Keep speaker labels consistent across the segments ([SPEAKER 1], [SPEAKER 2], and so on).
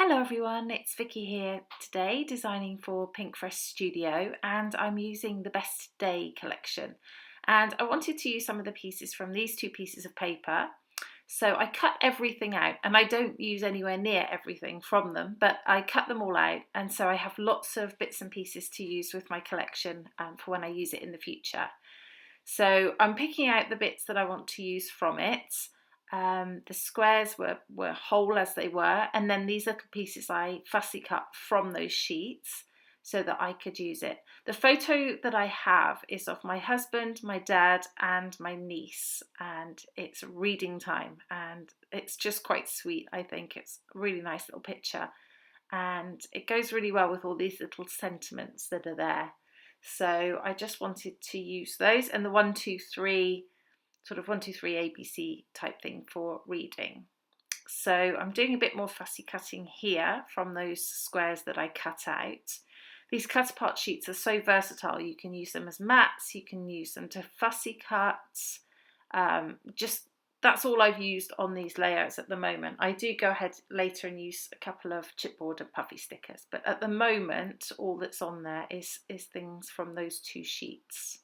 [SPEAKER 1] Hello everyone, it's Vicki here today designing for Pinkfresh Studio, and I'm using the Best Day collection, and I wanted to use some of the pieces from these two pieces of paper. So I cut everything out, and I don't use anywhere near everything from them, but I cut them all out, and so I have lots of bits and pieces to use with my collection for when I use it in the future. So I'm picking out the bits that I want to use from it. The squares were whole as they were, and then these little pieces I fussy cut from those sheets so that I could use it. The photo that I have is of my husband, my dad and my niece, and it's reading time, and it's just quite sweet. I think it's a really nice little picture, and it goes really well with all these little sentiments that are there. So I just wanted to use those, and the 1, 2, 3 sort of 1, 2, 3 ABC type thing for reading. So I'm doing a bit more fussy cutting here from those squares that I cut out. These cut apart sheets are so versatile. You can use them as mats, you can use them to fussy cut. Just that's all I've used on these layouts at the moment. I do go ahead later and use a couple of chipboard and puffy stickers, but at the moment all that's on there is things from those two sheets.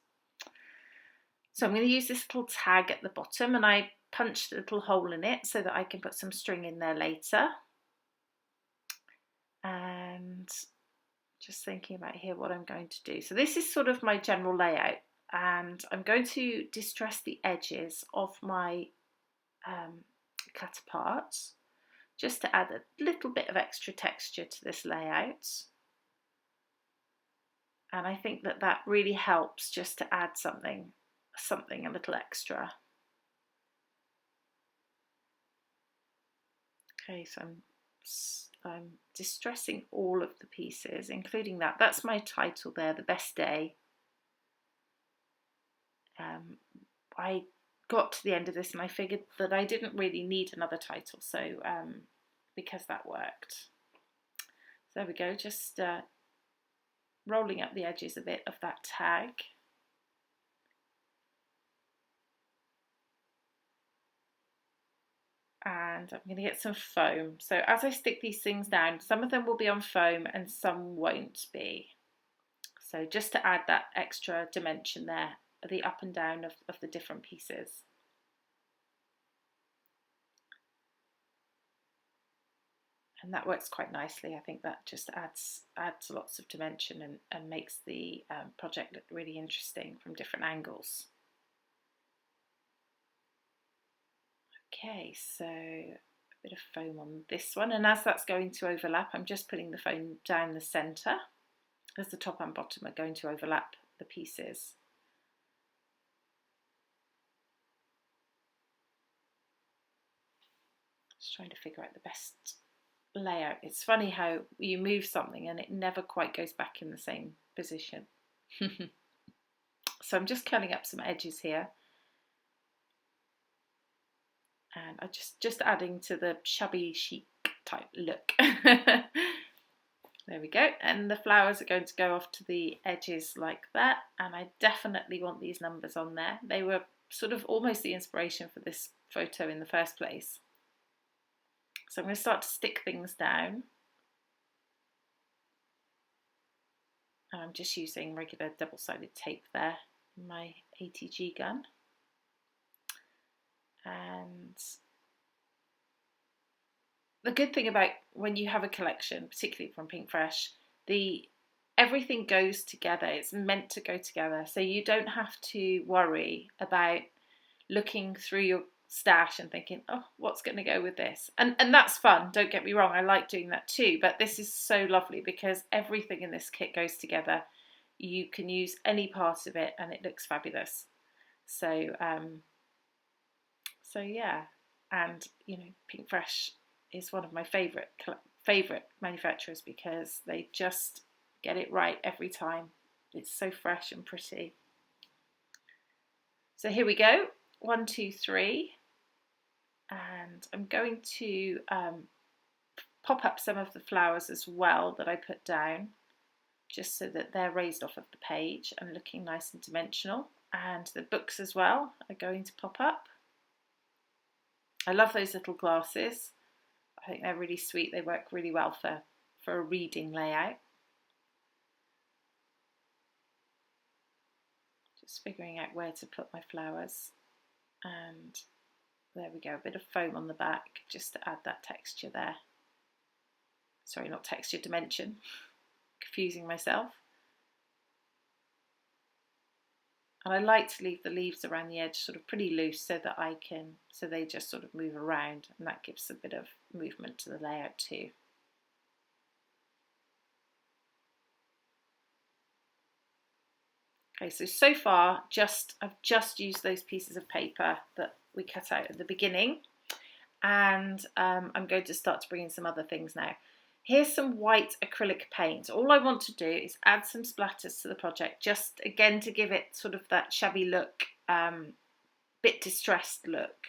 [SPEAKER 1] So I'm going to use this little tag at the bottom, and I punched a little hole in it so that I can put some string in there later. And just thinking about here what I'm going to do. So this is sort of my general layout, and I'm going to distress the edges of my cut aparts just to add a little bit of extra texture to this layout. And I think that that really helps just to add something a little extra. Okay, so I'm distressing all of the pieces, including that. That's my title there, The Best Day. I got to the end of this and I figured that I didn't really need another title, so because that worked. So there we go, just rolling up the edges a bit of that tag. And I'm going to get some foam. So as I stick these things down, some of them will be on foam and some won't be. So just to add that extra dimension there, the up and down of the different pieces. And that works quite nicely. I think that just adds lots of dimension and makes the project look really interesting from different angles. Okay, so a bit of foam on this one, and as that's going to overlap, I'm just putting the foam down the centre as the top and bottom are going to overlap the pieces. Just trying to figure out the best layout. It's funny how you move something and it never quite goes back in the same position. So I'm just curling up some edges here. And I'm just adding to the shabby chic type look. There we go, and the flowers are going to go off to the edges like that, and I definitely want these numbers on there. They were sort of almost the inspiration for this photo in the first place. So I'm going to start to stick things down. And I'm just using regular double-sided tape there, my ATG gun. And the good thing about when you have a collection, particularly from Pinkfresh, everything goes together. It's meant to go together, so you don't have to worry about looking through your stash and thinking, oh, what's going to go with this? And that's fun, don't get me wrong, I like doing that too, but this is so lovely because everything in this kit goes together. You can use any part of it and it looks fabulous. So yeah, and you know, Pinkfresh is one of my favourite manufacturers because they just get it right every time. It's so fresh and pretty. So here we go, 1, 2, 3, and I'm going to pop up some of the flowers as well that I put down, just so that they're raised off of the page and looking nice and dimensional. And the books as well are going to pop up. I love those little glasses. I think they're really sweet. They work really well for a reading layout. Just figuring out where to put my flowers. And there we go, a bit of foam on the back just to add that texture there. Sorry, not texture, dimension. Confusing myself. And I like to leave the leaves around the edge sort of pretty loose so that so they just sort of move around, and that gives a bit of movement to the layout too. Okay, so far I've just used those pieces of paper that we cut out at the beginning, and I'm going to start to bring in some other things now. Here's some white acrylic paint. All I want to do is add some splatters to the project, just again to give it sort of that shabby look, bit distressed look.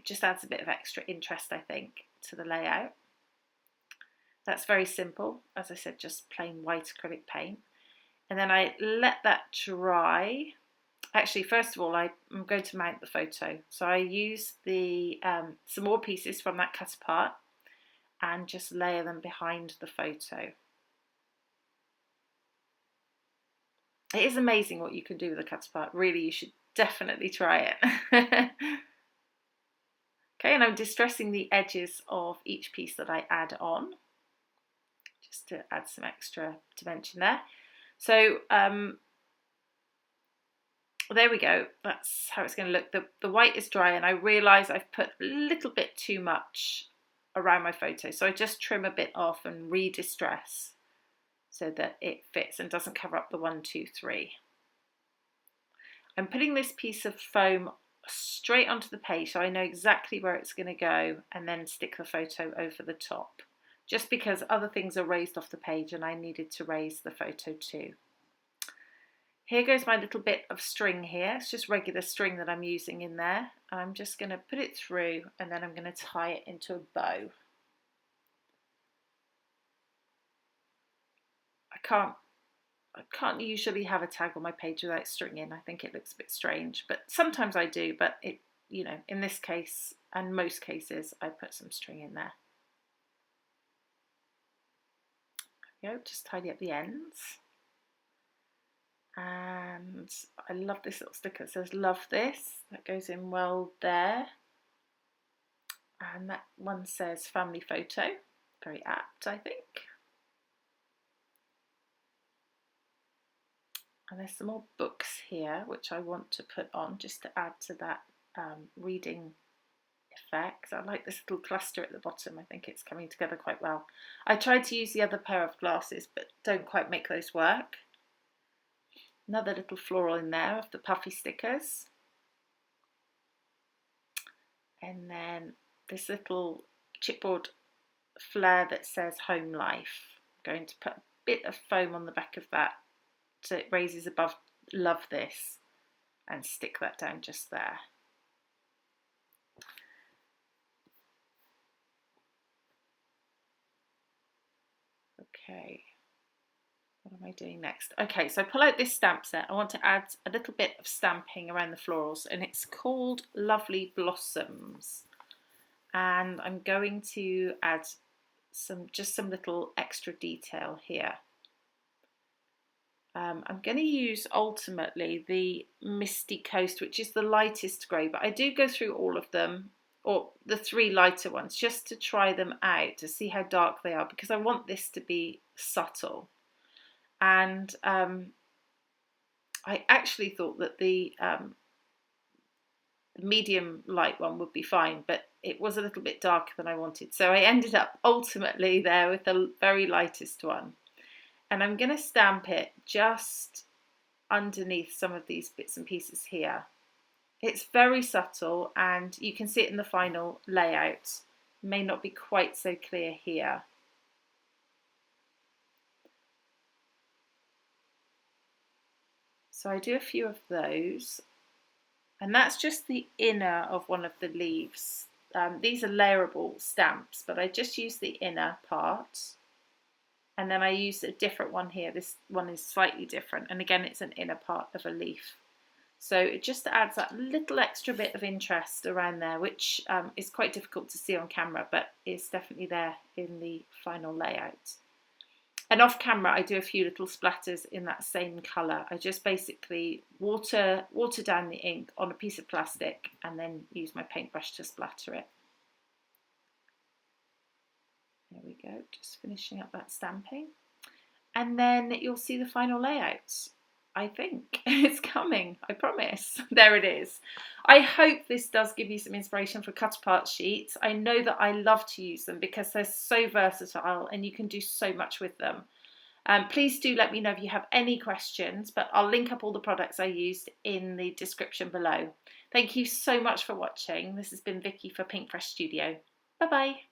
[SPEAKER 1] Just adds a bit of extra interest, I think, to the layout. That's very simple. As I said, just plain white acrylic paint. And then I let that dry. Actually, first of all, I'm going to mount the photo. So I use some more pieces from that cut apart and just layer them behind the photo. It is amazing what you can do with a cut apart. Really, you should definitely try it. Okay, and I'm distressing the edges of each piece that I add on, just to add some extra dimension there. So there we go, that's how it's going to look. The white is dry, and I realise I've put a little bit too much around my photo, so I just trim a bit off and re-distress so that it fits and doesn't cover up the 1, 2, 3. I'm putting this piece of foam straight onto the page so I know exactly where it's going to go, and then stick the photo over the top, just because other things are raised off the page and I needed to raise the photo too. Here goes my little bit of string here. It's just regular string that I'm using in there. And I'm just going to put it through, and then I'm going to tie it into a bow. I can't usually have a tag on my page without string in. I think it looks a bit strange, but sometimes I do. But in this case and most cases, I put some string in there. There we go, just tidy up the ends. And I love this little sticker that says "Love this." That goes in well there. And that one says "Family photo." Very apt, I think. And there's some more books here which I want to put on just to add to that reading effect. I like this little cluster at the bottom. I think it's coming together quite well. I tried to use the other pair of glasses, but don't quite make those work. Another little floral in there of the puffy stickers. And then this little chipboard flare that says "Home Life." I'm going to put a bit of foam on the back of that so it raises above "Love this," and stick that down just there. Okay. What am I doing next? Okay, so I pull out this stamp set. I want to add a little bit of stamping around the florals, and it's called Lovely Blossoms. And I'm going to add just some little extra detail here. I'm going to use ultimately the Misty Coast, which is the lightest grey, but I do go through all of them, or the 3 lighter ones, just to try them out to see how dark they are, because I want this to be subtle. And I actually thought that the medium light one would be fine, but it was a little bit darker than I wanted. So I ended up ultimately there with the very lightest one. And I'm going to stamp it just underneath some of these bits and pieces here. It's very subtle, and you can see it in the final layout. It may not be quite so clear here. So I do a few of those, and that's just the inner of one of the leaves. These are layerable stamps, but I just use the inner part, and then I use a different one here. This one is slightly different, and again it's an inner part of a leaf. So it just adds that little extra bit of interest around there, which is quite difficult to see on camera, but is definitely there in the final layout. And off camera, I do a few little splatters in that same colour. I just basically water down the ink on a piece of plastic and then use my paintbrush to splatter it. There we go, just finishing up that stamping. And then you'll see the final layout. I think it's coming, I promise. There it is. I hope this does give you some inspiration for cut apart sheets. I know that I love to use them because they're so versatile and you can do so much with them. Please do let me know if you have any questions, but I'll link up all the products I used in the description below. Thank you so much for watching. This has been Vicky for Pinkfresh Studio. Bye bye.